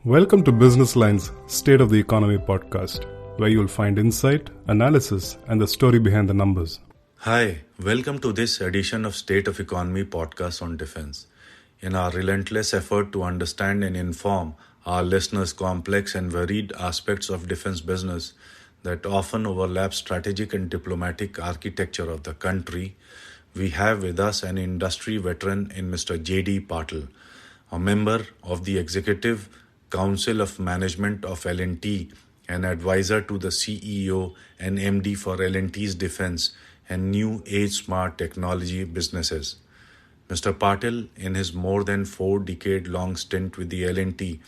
Welcome to businessLine's State of the Economy podcast, where you'll find insight, analysis, and the story behind the numbers. Hi, welcome to this edition of State of Economy podcast on defense. In our relentless effort to understand and inform our listeners complex and varied aspects of defense business that often overlap strategic and diplomatic architecture of the country, we have with us an industry veteran in Mr. J.D. Patil, a member of the Executive Council of Management of L&T, an advisor to the CEO and MD for L&T's defense and new age smart technology businesses. Mr. Patil, in his more than 4-decade-long stint with the L&T,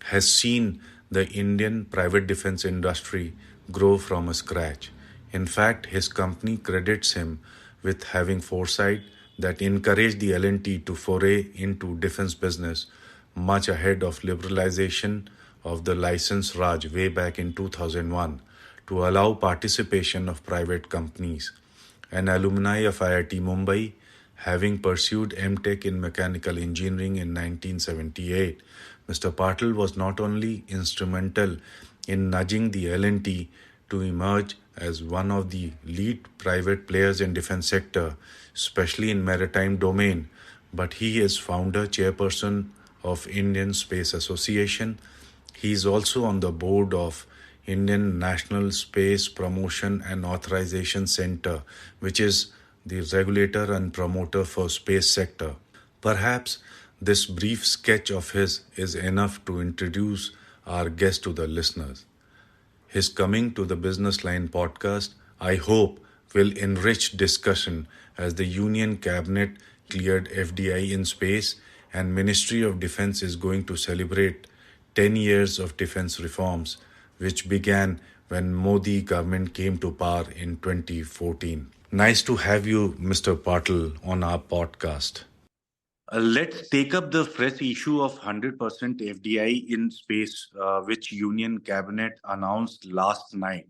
has seen the Indian private defense industry grow from scratch. In fact, his company credits him with having foresight that encouraged the L&T to foray into defense business much ahead of liberalization of the license Raj way back in 2001 to allow participation of private companies. An alumni of IIT Mumbai, having pursued MTech in mechanical engineering in 1978, Mr. Patil was not only instrumental in nudging the L&T to emerge as one of the lead private players in defense sector, especially in maritime domain, but he is founder chairperson of Indian Space Association. He is also on the board of Indian National Space Promotion and Authorization Center, which is the regulator and promoter for space sector. Perhaps this brief sketch of his is enough to introduce our guest to the listeners. His coming to the businessLine podcast, I hope, will enrich discussion as the Union Cabinet cleared FDI in space and Ministry of Defense is going to celebrate 10 years of defense reforms, which began when Modi government came to power in 2014. Nice to have you, Mr. Patil, on our podcast. Let's take up the fresh issue of 100% FDI in space, which Union Cabinet announced last night.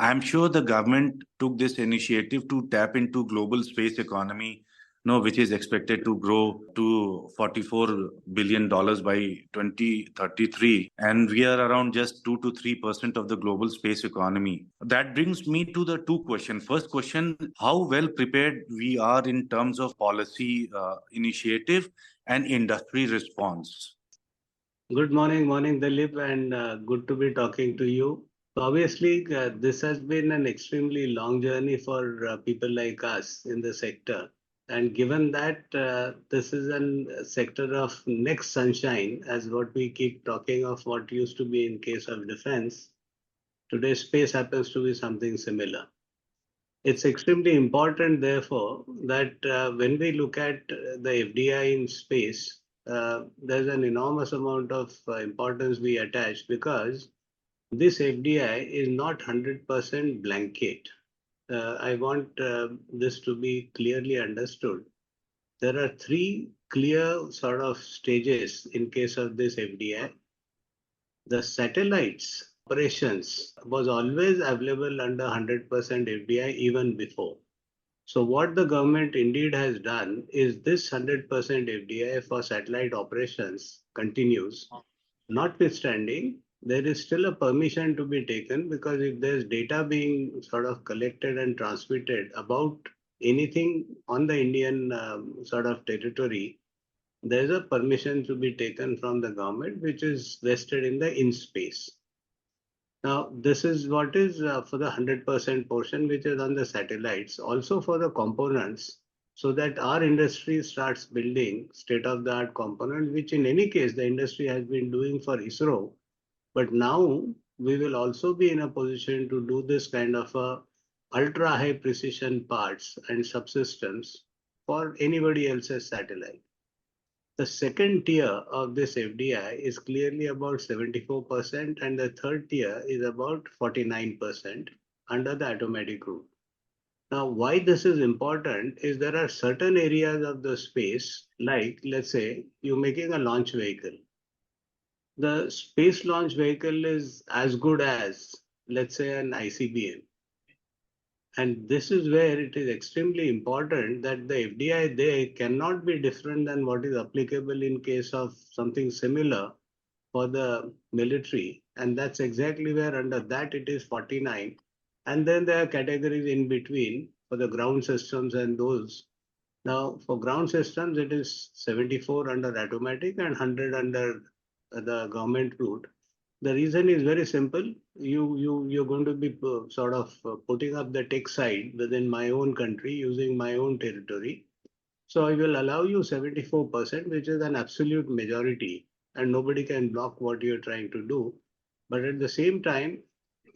I'm sure the government took this initiative to tap into global space economy, which is expected to grow to $44 billion by 2033. And we are around just 2 to 3% of the global space economy. That brings me to the two questions. First question, how well prepared we are in terms of policy initiative and industry response? Good morning, Dalip, and good to be talking to you. Obviously, this has been an extremely long journey for people like us in the sector. And given that this is a sector of next sunshine, as what we keep talking of what used to be in case of defense, today space happens to be something similar. It's extremely important, therefore, that when we look at the FDI in space, there's an enormous amount of importance we attach because this FDI is not 100% blanket. I want this to be clearly understood. There are three clear sort of stages in case of this FDI. The satellites operations was always available under 100% FDI even before. So what the government indeed has done is this 100% FDI for satellite operations continues. Notwithstanding, there is still a permission to be taken because if there's data being sort of collected and transmitted about anything on the Indian sort of territory, there's a permission to be taken from the government, which is vested in the in-space. Now, this is what is for the 100% portion, which is on the satellites, also for the components, so that our industry starts building state-of-the-art component, which in any case, the industry has been doing for ISRO. But now we will also be in a position to do this kind of ultra high precision parts and subsystems for anybody else's satellite. The second tier of this FDI is clearly about 74%, and the third tier is about 49% under the automatic route. Now, why this is important is there are certain areas of the space, like let's say you're making a launch vehicle. The space launch vehicle is as good as, let's say, an ICBM. And this is where it is extremely important that the FDI there cannot be different than what is applicable in case of something similar for the military, and that's exactly where under that it is 49. And then there are categories in between for the ground systems and those. Now, for ground systems, it is 74 under automatic and 100 under the government route. The reason is very simple. You're going to be sort of putting up the tech side within my own country using my own territory. So I will allow you 74%, which is an absolute majority, and nobody can block what you're trying to do. But at the same time,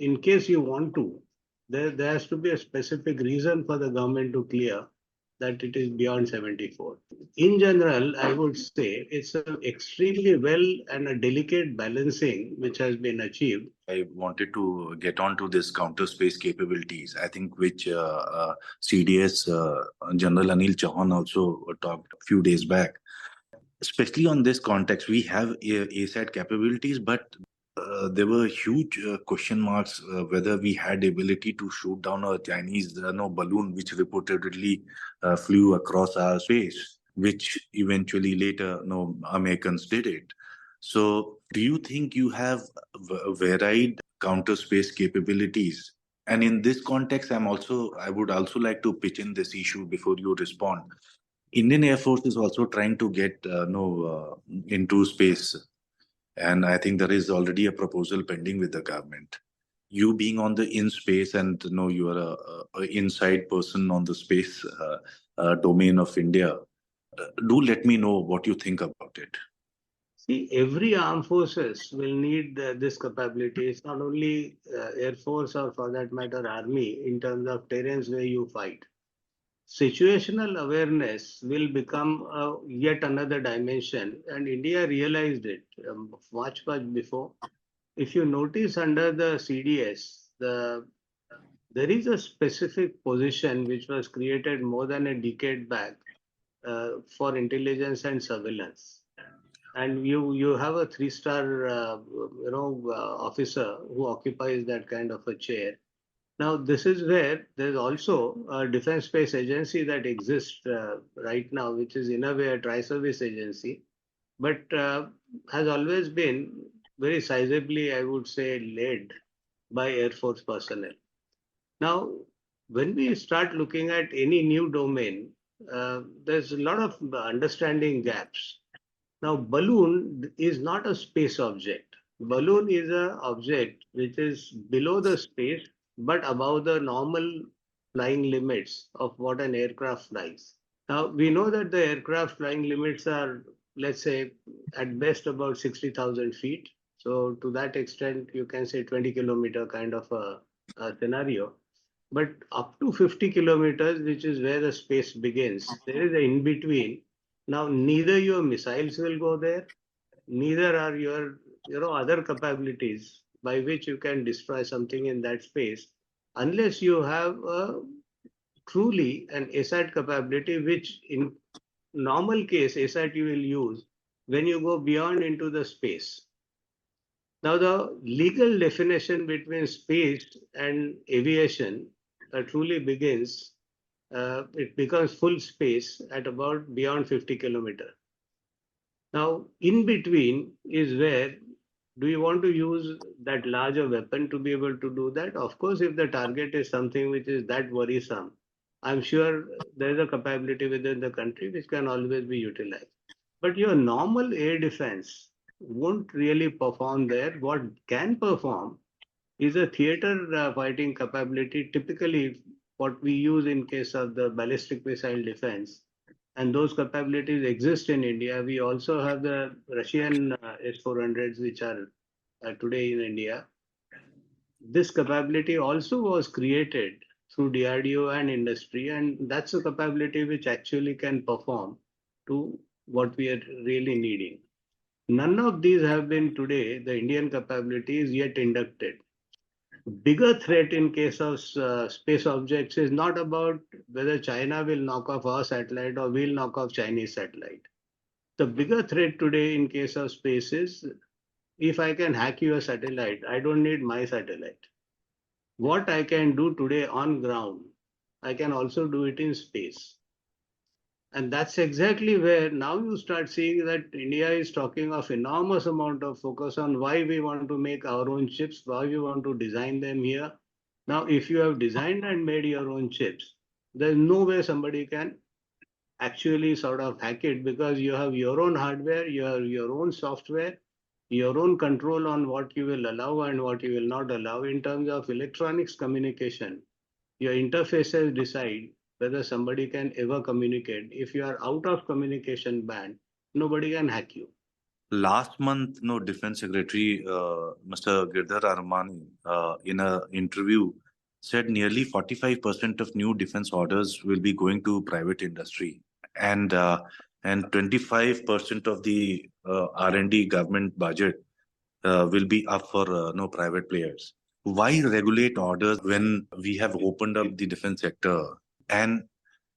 in case you want to, there has to be a specific reason for the government to clear that it is beyond 74. In general, I would say it's an extremely well and a delicate balancing which has been achieved. I wanted to get on to this counter space capabilities, I think, which CDS General Anil Chauhan also talked a few days back. Especially on this context, we have ASAT capabilities, but there were huge question marks whether we had the ability to shoot down a Chinese balloon which reportedly flew across our space, which eventually later Americans did it. So do you think you have varied counter space capabilities? And in this context, I would also like to pitch in this issue before you respond. Indian Air Force is also trying to get into space, and I think there is already a proposal pending with the government. You being on the in space, and you are a inside person on the space domain of India. Do let me know what you think about it. See, every armed forces will need this capability. It's not only Air Force or for that matter Army in terms of terrains where you fight. Situational awareness will become yet another dimension, and India realized it much before. If you notice under the CDS, there is a specific position which was created more than a decade back for intelligence and surveillance. And you have a three-star officer who occupies that kind of a chair. Now, this is where there's also a defense space agency that exists right now, which is in a way a tri-service agency, but has always been very sizably, I would say, led by Air Force personnel. Now, when we start looking at any new domain, there's a lot of understanding gaps. Now, balloon is not a space object. Balloon is an object which is below the space but above the normal flying limits of what an aircraft flies. Now, we know that the aircraft flying limits are, let's say, at best about 60,000 feet. So, to that extent, you can say 20-kilometer kind of a scenario. But up to 50 kilometers, which is where the space begins, there is an in between. Now, neither your missiles will go there, neither are your other capabilities by which you can destroy something in that space, unless you have a truly an ASAT capability, which in normal case ASAT you will use when you go beyond into the space. Now, the legal definition between space and aviation truly begins. It becomes full space at about beyond 50 kilometers. Now, in between is where do you want to use that larger weapon to be able to do that? Of course, if the target is something which is that worrisome, I'm sure there is a capability within the country which can always be utilized. But your normal air defense won't really perform there. What can perform is a theater fighting capability, typically what we use in case of the ballistic missile defense. And those capabilities exist in India. We also have the Russian S-400s, which are today in India. This capability also was created through DRDO and industry, and that's a capability which actually can perform to what we are really needing. None of these have been today, the Indian capabilities yet inducted. Bigger threat in case of space objects is not about whether China will knock off our satellite or we'll knock off Chinese satellite. The bigger threat today in case of space is if I can hack your satellite, I don't need my satellite. What I can do today on ground, I can also do it in space. And that's exactly where now you start seeing that India is talking of enormous amount of focus on why we want to make our own chips, why we want to design them here. Now, if you have designed and made your own chips, there's no way somebody can actually sort of hack it because you have your own hardware, you have your own software, your own control on what you will allow and what you will not allow in terms of electronics communication. Your interfaces decide whether somebody can ever communicate. If you are out of communication band, nobody can hack you. Last month, Defense Secretary Mr. Girdhar Armani, in an interview, said nearly 45% of new defense orders will be going to private industry, and 25% of the R&D government budget will be up for no private players. Why regulate orders when we have opened up the defense sector? And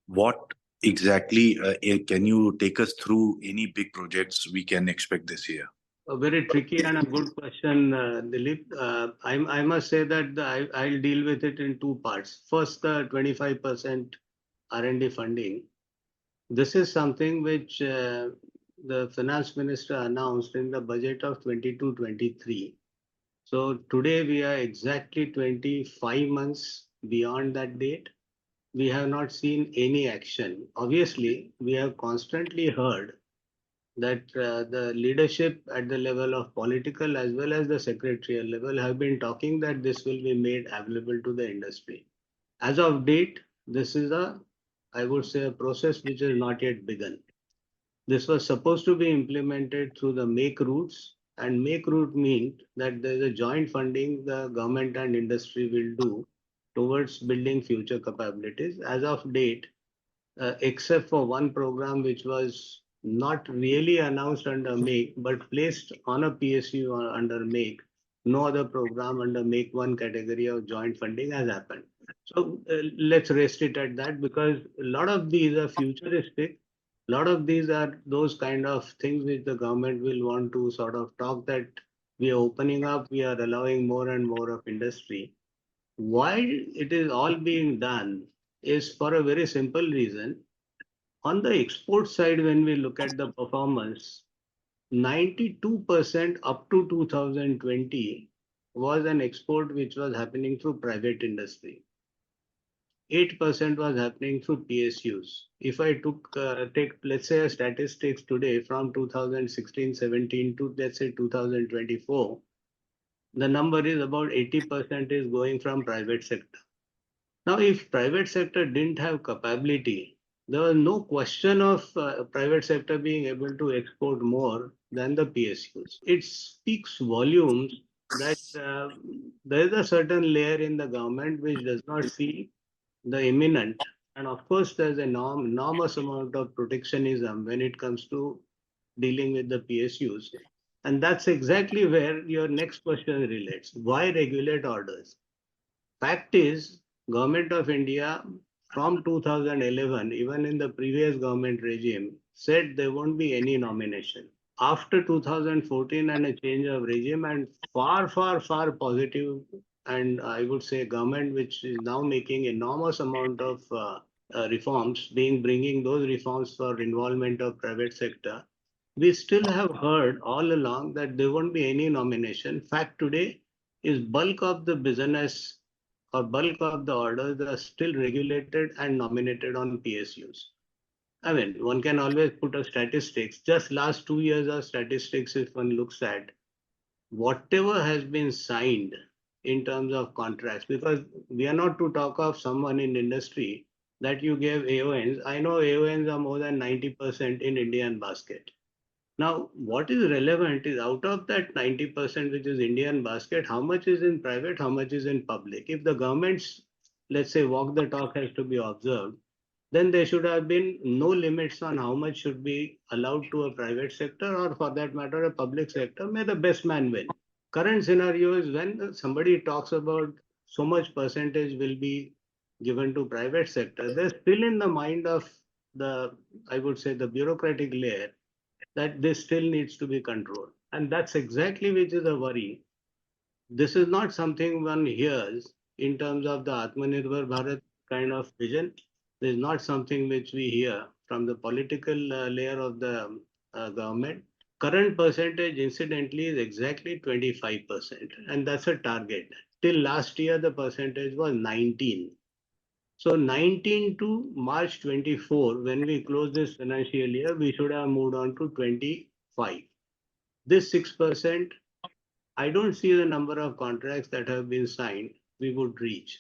what exactly can you take us through any big projects we can expect this year? A very tricky and a good question, Dilip. I must say that I'll deal with it in two parts. First, the 25% R&D funding. This is something which the finance minister announced in the budget of 22-23. So today we are exactly 25 months beyond that date. We have not seen any action. Obviously, we have constantly heard that the leadership at the level of political as well as the secretarial level have been talking that this will be made available to the industry. As of date, this is I would say, a process which has not yet begun. This was supposed to be implemented through the make routes, and make route means that there is a joint funding the government and industry will do towards building future capabilities. As of date, except for one program which was not really announced under make but placed on a PSU under make, no other program under make one category of joint funding has happened. So let's rest it at that because a lot of these are futuristic. A lot of these are those kind of things which the government will want to sort of talk that we are opening up, we are allowing more and more of industry. Why it is all being done is for a very simple reason. On the export side, when we look at the performance, 92% up to 2020 was an export which was happening through private industry. 8% was happening through PSUs. If I take, let's say, a statistics today from 2016-17 to, let's say, 2024, the number is about 80% is going from private sector. Now, if private sector didn't have capability, there was no question of private sector being able to export more than the PSUs. It speaks volumes that there is a certain layer in the government which does not see the imminent. And of course, there's an enormous amount of protectionism when it comes to dealing with the PSUs. And that's exactly where your next question relates. Why regulate orders? Fact is, Government of India from 2011, even in the previous government regime, said there won't be any nomination. After 2014 and a change of regime and far, far, far positive, and I would say government which is now making enormous amount of reforms, bringing those reforms for involvement of private sector, we still have heard all along that there won't be any nomination. Fact today is bulk of the business or bulk of the orders are still regulated and nominated on PSUs. I mean, one can always put a statistics. Just last 2 years of statistics, if one looks at whatever has been signed in terms of contracts, because we are not to talk of someone in industry that you gave AONs. I know AONs are more than 90% in Indian basket. Now, what is relevant is out of that 90% which is Indian basket, how much is in private, how much is in public? If the government's, let's say, walk the talk has to be observed, then there should have been no limits on how much should be allowed to a private sector or for that matter, a public sector. May the best man win. Current scenario is when somebody talks about so much percentage will be given to private sector, they're still in the mind of the, I would say, the bureaucratic layer that this still needs to be controlled. And that's exactly which is a worry. This is not something one hears in terms of the Atmanirbhar Bharat kind of vision. This is not something which we hear from the political layer of the government. Current percentage, incidentally, is exactly 25%, and that's a target. Till last year, the percentage was 19. So 19 to March 24, when we close this financial year, we should have moved on to 25. This 6%, I don't see the number of contracts that have been signed we would reach.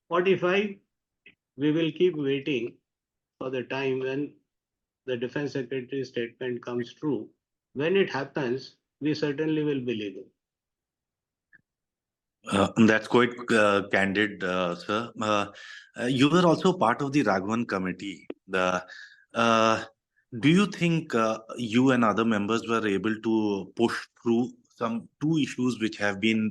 45, we will keep waiting for the time when the Defense Secretary's statement comes true. When it happens, we certainly will believe it. That's quite candid, sir. You were also part of the Raghavan committee. Uh, do you think you and other members were able to push through some two issues which have been,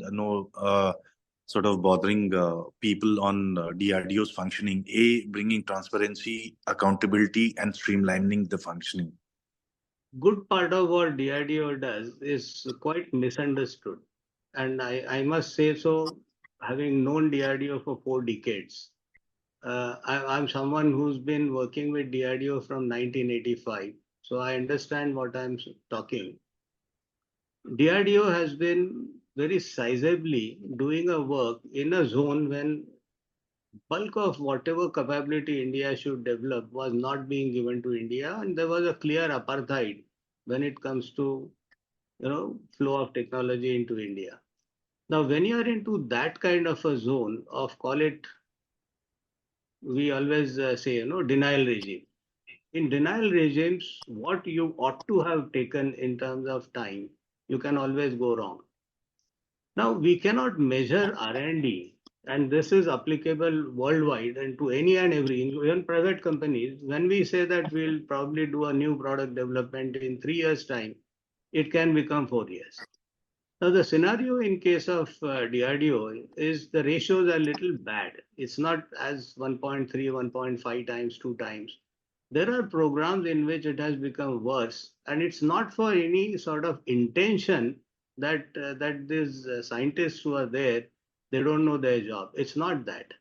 sort of bothering people on DRDO's functioning? A, bringing transparency, accountability, and streamlining the functioning. Good part of what DRDO does is quite misunderstood. And I must say so, having known DRDO for 4 decades. I'm someone who's been working with DRDO from 1985, so I understand what I'm talking. DRDO has been very sizably doing a work in a zone when bulk of whatever capability India should develop was not being given to India, and there was a clear apartheid when it comes to flow of technology into India. Now, when you are into that kind of a zone of, call it, we always say, denial regime. In denial regimes, what you ought to have taken in terms of time, you can always go wrong. Now, we cannot measure R&D, and this is applicable worldwide and to any and every, even private companies. When we say that we'll probably do a new product development in 3 years' time, it can become 4 years. Now, the scenario in case of DRDO is the ratios are a little bad. It's not as 1.3, 1.5 times, 2 times. There are programs in which it has become worse, and it's not for any sort of intention that these scientists who are there, they don't know their job. It's not that.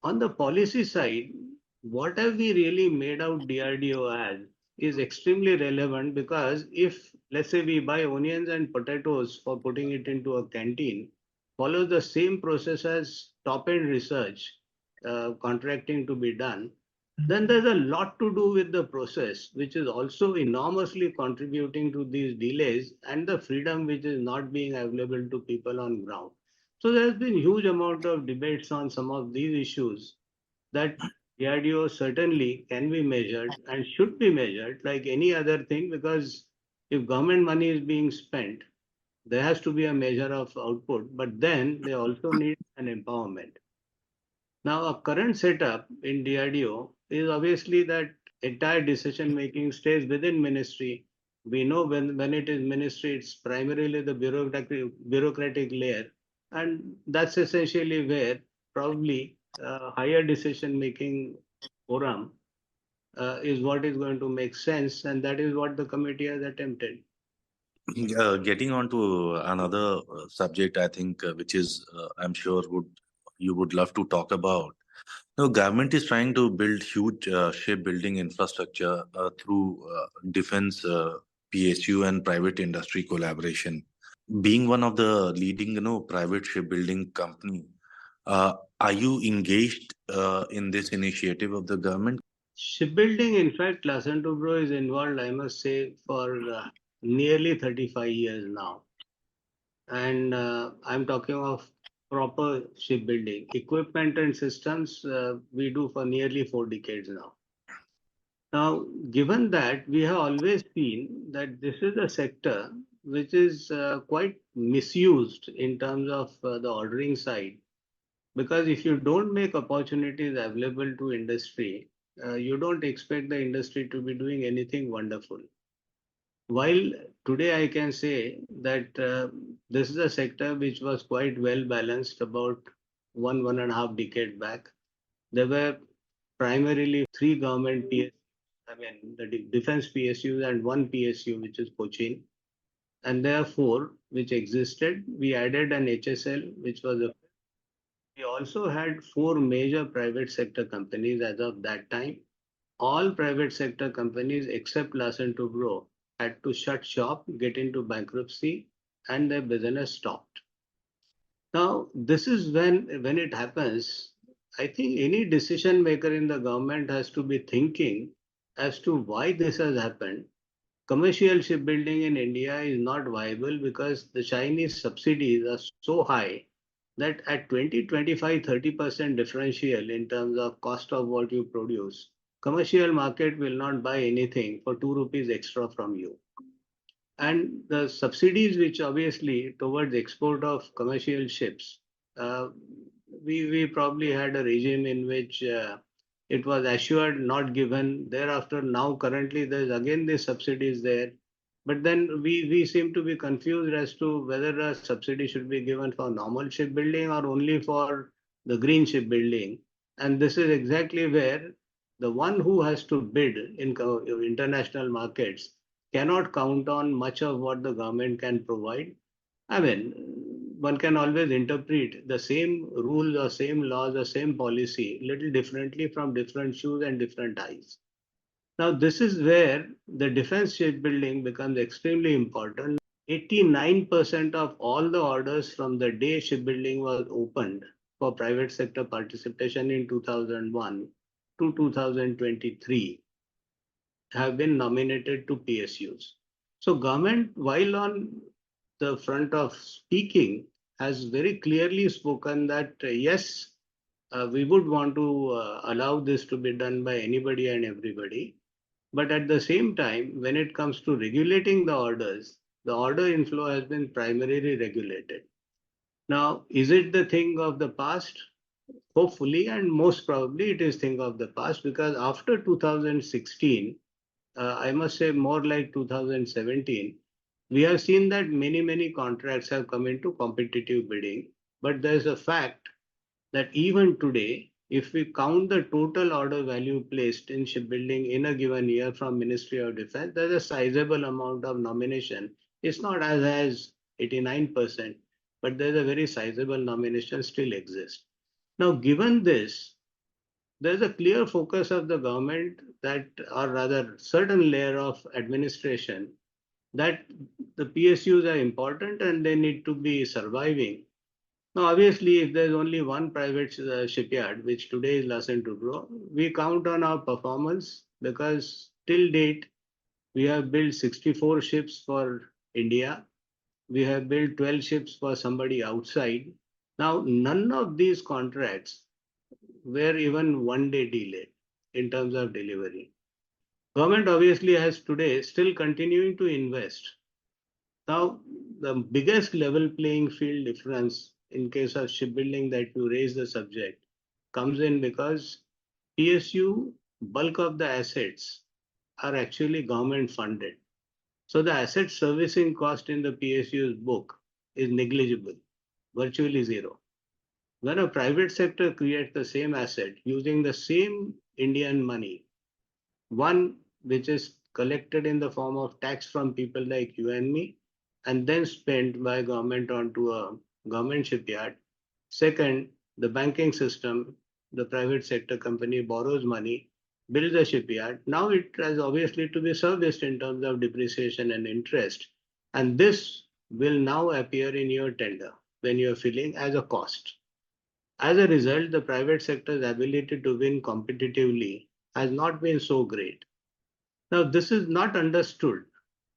On the policy side, what have we really made out DRDO as is extremely relevant, because if, let's say, we buy onions and potatoes for putting it into a canteen, follows the same process as top-end research, contracting to be done, then there's a lot to do with the process, which is also enormously contributing to these delays and the freedom which is not being available to people on ground. So there's been huge amount of debates on some of these issues that DRDO certainly can be measured and should be measured like any other thing, because if government money is being spent, there has to be a measure of output, but then they also need an empowerment. Now, a current setup in DRDO is obviously that entire decision making stays within ministry. We know when it is ministry, it's primarily the bureaucratic layer, and that's essentially where probably higher decision making forum is what is going to make sense, and that is what the committee has attempted. Getting on to another subject, I think, which is, I'm sure, you would love to talk about. Now, government is trying to build huge shipbuilding infrastructure through defense, PSU, and private industry collaboration. Being one of the leading, private shipbuilding company, are you engaged in this initiative of the government? Shipbuilding, in fact, Bro is involved, I must say, for nearly 35 years now. And I'm talking of proper shipbuilding. Equipment and systems we do for nearly 4 decades now. Now, given that, we have always seen that this is a sector which is quite misused in terms of the ordering side, because if you don't make opportunities available to industry, you don't expect the industry to be doing anything wonderful. While today I can say that this is a sector which was quite well balanced about 1.5 decade back. There were primarily 3 government PSUs, I mean the defense PSUs and 1 PSU, which is Cochin. And there are 4 which existed. We added an HSL, which was a. We also had 4 major private sector companies as of that time. all private sector companies except Larsen Toubro had to shut shop, get into bankruptcy, and their business stopped. Now, this is when it happens. I think any decision maker in the government has to be thinking as to why this has happened. Commercial shipbuilding in India is not viable because the Chinese subsidies are so high that at 20, 25, 30% differential in terms of cost of what you produce, commercial market will not buy anything for 2 rupees extra from you. And the subsidies which obviously towards export of commercial ships, uh, we probably had a regime in which it was assured, not given. Thereafter, now currently there's again the subsidies there. But then we seem to be confused as to whether a subsidy should be given for normal shipbuilding or only for the green shipbuilding. And this is exactly where the one who has to bid in international markets cannot count on much of what the government can provide. I mean, one can always interpret the same rules or same laws or same policy little differently from different shoes and different eyes. Now, this is where the defense shipbuilding becomes extremely important. 89% of all the orders from the day shipbuilding was opened for private sector participation in 2001 to 2023 have been nominated to PSUs. So government, while on the front of speaking, has very clearly spoken that yes, we would want to allow this to be done by anybody and everybody. But at the same time, when it comes to regulating the order inflow has been primarily regulated. Now, is it the thing of the past? Hopefully, and most probably it is thing of the past because after 2016, I must say more like 2017, we have seen that many contracts have come into competitive bidding. But there's a fact that even today, if we count the total order value placed in shipbuilding in a given year from Ministry of Defense, there's a sizable amount of nomination. It's not as 89%, but there's a very sizable nomination still exists. Now, given this, there's a clear focus of the government that, or rather, certain layer of administration that the PSUs are important and they need to be surviving. Now, obviously, if there's only one private shipyard, which today is Larsen Toubro, we count on our performance because till date we have built 64 ships for India. We have built 12 ships for somebody outside. Now, none of these contracts were even one day delayed in terms of delivery. Government obviously has today still continuing to invest. Now, the biggest level playing field difference in case of shipbuilding that you raise the subject comes in because PSU bulk of the assets are actually government funded. So the asset servicing cost in the PSU's book is negligible, virtually zero. When a private sector creates the same asset using the same Indian money, one which is collected in the form of tax from people like you and me, and then spent by government onto a government shipyard. Second, the banking system, the private sector company borrows money, builds a shipyard. Now it has obviously to be serviced in terms of depreciation and interest. And this will now appear in your tender when you're filling as a cost. As a result, the private sector's ability to win competitively has not been so great. Now, this is not understood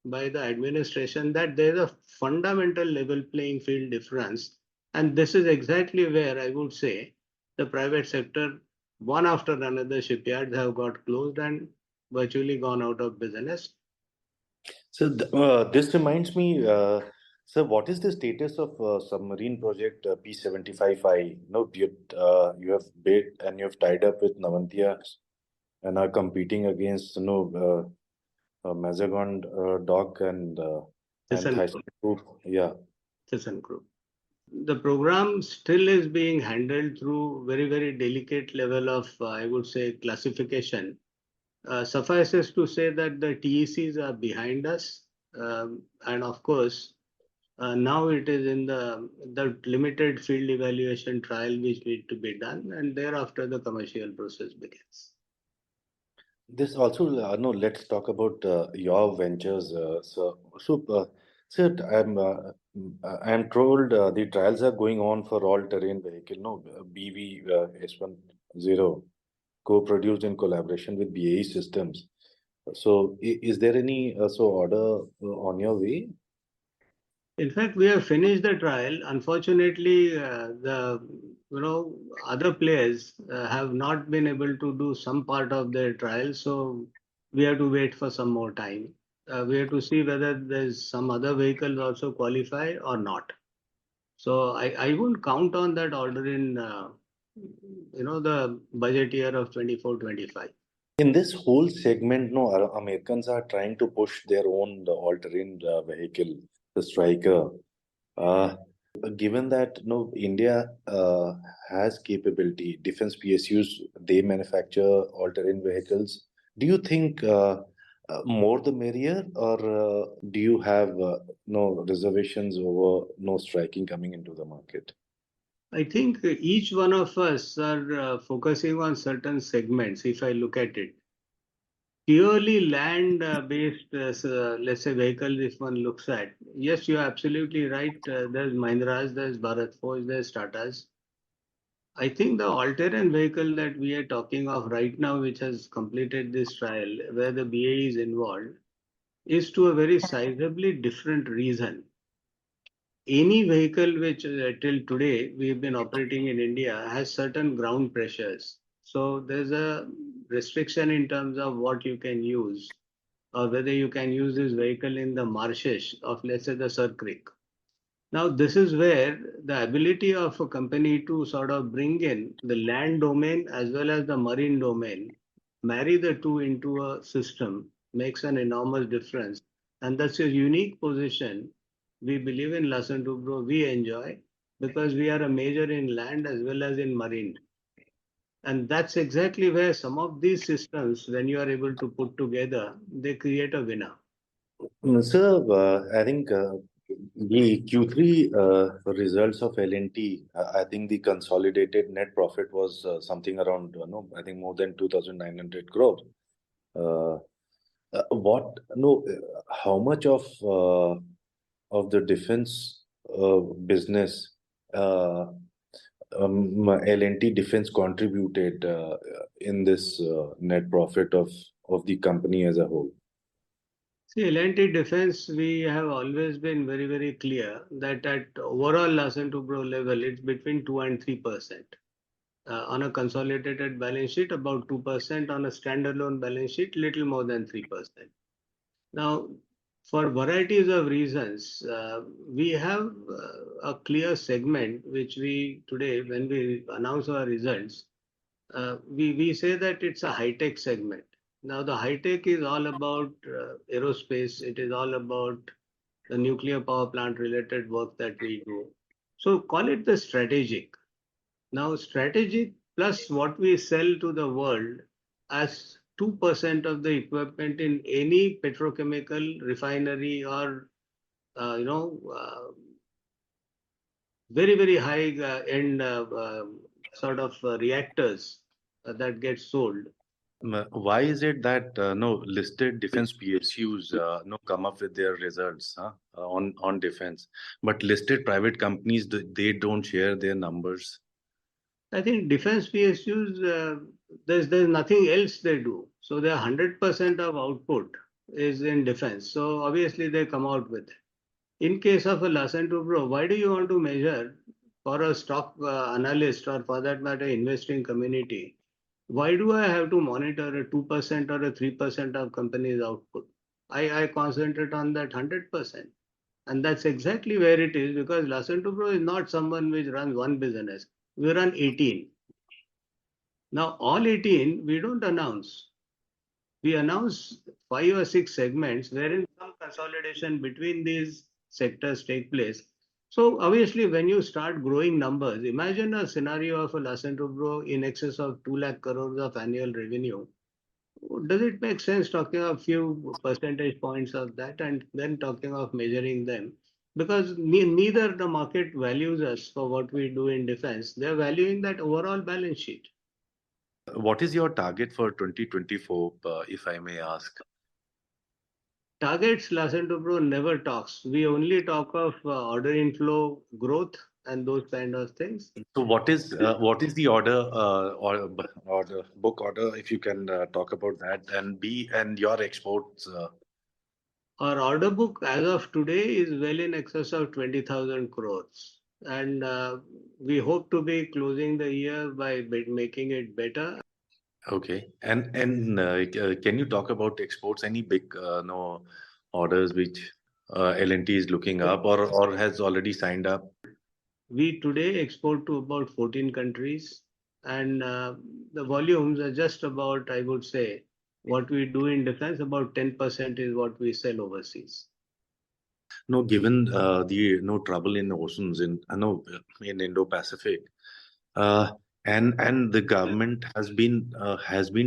by the administration that there is a fundamental level playing field difference. And this is exactly where I would say the private sector, one after another, shipyards have got closed and virtually gone out of business. So this reminds me, sir, what is the status of submarine project P75I? No, you have bid and you have tied up with Navantia and are competing against Mazagon Dock and Thyssen Group. Yeah. Thyssen Group. The program still is being handled through very delicate level of, I would say, classification. Suffices to say that the TECs are behind us. And of course, now it is in the limited field evaluation trial which need to be done, and thereafter the commercial process begins. This also, no, let's talk about your ventures. Sir, I'm told the trials are going on for all-terrain vehicle, no, BV S10, co-produced in collaboration with BAE Systems. So, is there any order on your way? In fact, we have finished the trial. Unfortunately, the other players have not been able to do some part of their trial, so we have to wait for some more time. We have to see whether there's some other vehicles also qualify or not. So I won't count on that order in the budget year of 24-25. In this whole segment, no, Americans are trying to push their own all-terrain vehicle, the Striker. Uh, Given that no India has capability, defense PSUs they manufacture all-terrain vehicles. Do you think more the merrier, or do you have no reservations over no striking coming into the market? I think each one of us are focusing on certain segments. If I look at it, purely land-based, let's say, vehicles, if one looks at, yes, you're absolutely right. There's Mahindras, there's Bharat Forge, there's Tatas. I think the all-terrain vehicle that we are talking of right now, which has completed this trial, where the BAE is involved, is to a very sizably different reason. Any vehicle which till today we've been operating in India has certain ground pressures. So there's a restriction in terms of what you can use or whether you can use this vehicle in the marshes of, let's say, the Sir Creek. Now, this is where the ability of a company to sort of bring in the land domain as well as the marine domain, marry the two into a system, makes an enormous difference. And that's a unique position we believe in Larsen Toubro we enjoy because we are a major in land as well as in marine. And that's exactly where some of these systems, when you are able to put together, they create a winner. Sir, I think the Q3 results of L&T, I think the consolidated net profit was something around, no, I think more than 2,900 crores. Uh, how much of the defense business uh, L&T Defense contributed in this net profit of the company as a whole? See, L&T Defense, we have always been very, very clear that at overall Larsen Toubro level, it's between 2 and 3%. On a consolidated balance sheet, about 2%. On a standalone balance sheet, little more than 3%. Now, for varieties of reasons, we have a clear segment which we today, when we announce our results, we say that it's a high-tech segment. Now, the high-tech is all about aerospace. It is all about the nuclear power plant related work that we do. So call it the strategic. Now, strategic plus what we sell to the world as 2% of the equipment in any petrochemical refinery or, very, very high end sort of reactors that get sold. Why is it that no listed defense PSUs no come up with their results on defense, but listed private companies they don't share their numbers? I think defense PSUs, there's nothing else they do. So their 100% of output is in defense. So obviously they come out with it. In case of a Larsen Toubro, why do you want to measure for a stock analyst or for that matter investing community? Why do I have to monitor a 2% or a 3% of company's output? I concentrate on that 100%. And that's exactly where it is because Larsen Toubro is not someone which runs one business. We run 18. Now, all 18, we don't announce. We announce 5 or 6 segments wherein some consolidation between these sectors take place. So obviously, when you start growing numbers, imagine a scenario of a Larsen Toubro in excess of 2 lakh crores of annual revenue. Does it make sense talking a few percentage points of that and then talking of measuring them? Because neither the market values us for what we do in defense. They're valuing that overall balance sheet. What is your target for 2024, if I may ask? Targets, Larsen to Bro never talks. We only talk of order inflow growth and those kind of things. So what is the order book order, if you can talk about that, and B, and your exports? Our order book as of today is well in excess of 20,000 crores. And we hope to be closing the year by making it better. Okay, and can you talk about exports? Any big no orders which L&T is looking up or has already signed up? We today export to about 14 countries, and the volumes are just about, I would say, what we do in defense, about 10% is what we sell overseas. No, given the no trouble in the oceans in in Indo-Pacific, uh, and the government has been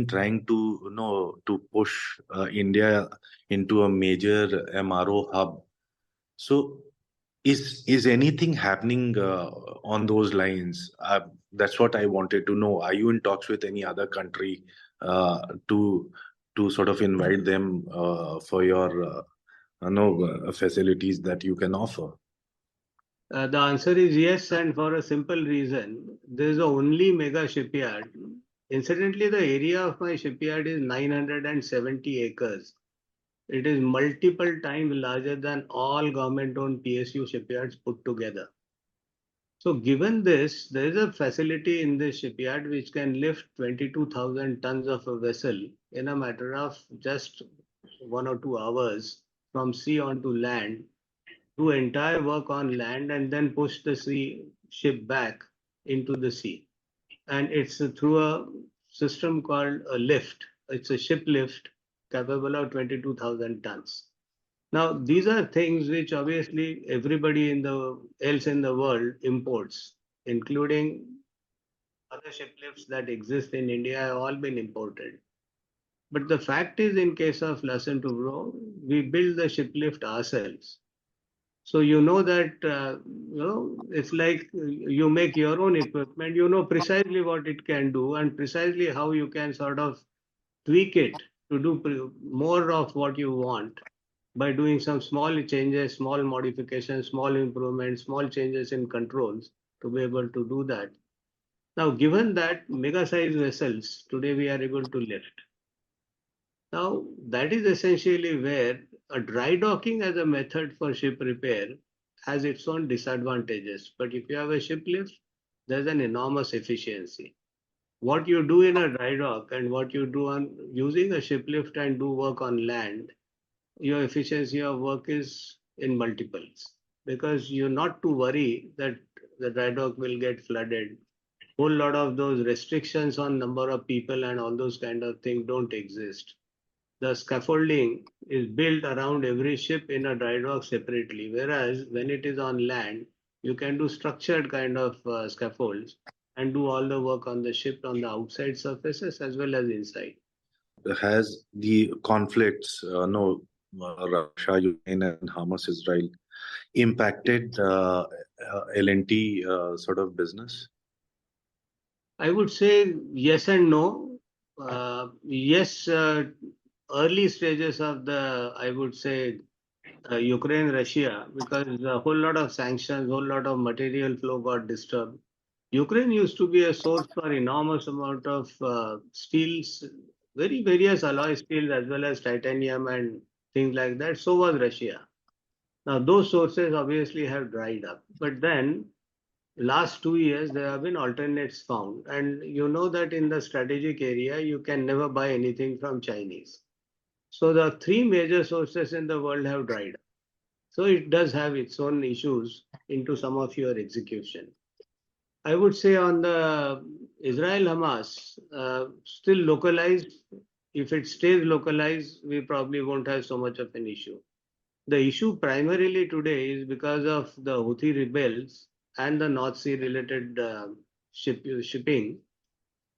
trying to to push India into a major MRO hub. So is anything happening on those lines? That's what I wanted to know. Are you in talks with any other country uh, to to sort of invite them for your facilities that you can offer? The answer is yes, and for a simple reason. There is the only mega shipyard. Incidentally, the area of my shipyard is 970 acres. It is multiple times larger than all government-owned PSU shipyards put together. So given this, there is a facility in this shipyard which can lift 22,000 tons of a vessel in a matter of just 1 or 2 hours from sea onto land, do entire work on land and then push the ship back into the sea. And it's through a system called a lift. It's a ship lift capable of 22,000 tons. Now, these are things which obviously everybody else in the world imports, including other ship lifts that exist in India have all been imported. But the fact is, in case of Larsen to Bro, we build the ship lift ourselves. So you know that it's like you make your own equipment. You know precisely what it can do and precisely how you can sort of tweak it to do more of what you want by doing some small changes, small modifications, small improvements, small changes in controls to be able to do that. Now, given that mega size vessels today we are able to lift. Now, that is essentially where a dry docking as a method for ship repair has its own disadvantages. But if you have a ship lift, there's an enormous efficiency. What you do in a dry dock and what you do on using a ship lift and do work on land, your efficiency of work is in multiples because you're not to worry that the dry dock will get flooded. Whole lot of those restrictions on number of people and all those kind of things don't exist. The scaffolding is built around every ship in a dry dock separately, whereas when it is on land, you can do structured kind of scaffolds and do all the work on the ship on the outside surfaces as well as inside. Has the conflicts, Russia, Ukraine, and Hamas, Israel, impacted L&T sort of business? I would say yes and no. Yes, early stages of the, I would say, Ukraine, Russia, because a whole lot of sanctions, whole lot of material flow got disturbed. Ukraine used to be a source for enormous amount of steels, very various alloy steels as well as titanium and things like that. So was Russia. Now those sources obviously have dried up. But then last 2 years there have been alternates found. And you know that in the strategic area, you can never buy anything from Chinese. So the three major sources in the world have dried up. So it does have its own issues into some of your execution. I would say on the Israel Hamas, still localized. If it stays localized, we probably won't have so much of an issue. The issue primarily today is because of the Houthi rebels and the North Sea related shipping.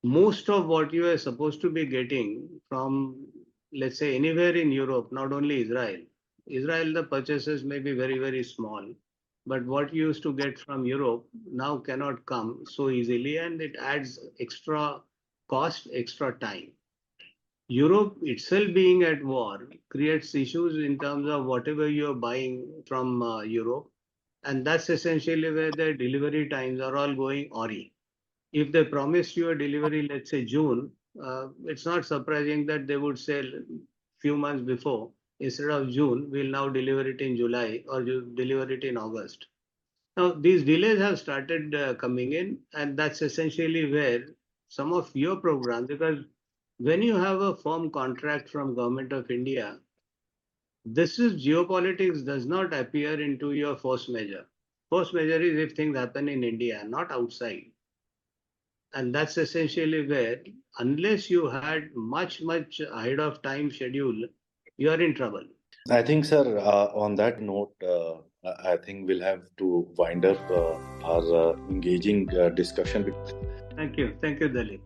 Most of what you are supposed to be getting from, let's say, anywhere in Europe, not only Israel. Israel, the purchases may be very, very small, but what you used to get from Europe now cannot come so easily, and it adds extra cost extra time. Europe itself being at war creates issues in terms of whatever you're buying from Europe, and that's essentially where the delivery times are all going awry. If they promised you a delivery, let's say June, it's not surprising that they would say few months before, instead of June, we'll now deliver it in July or you deliver it in August. Now, these delays have started coming in, and that's essentially where some of your programs, because when you have a firm contract from Government of India, this is geopolitics does not appear into your force measure. Force measure is if things happen in India, not outside. And that's essentially where, unless you had much ahead of time schedule, you are in trouble. I think, sir, on that note, I think we'll have to wind up our engaging discussion. Thank you. Thank you, Dalip.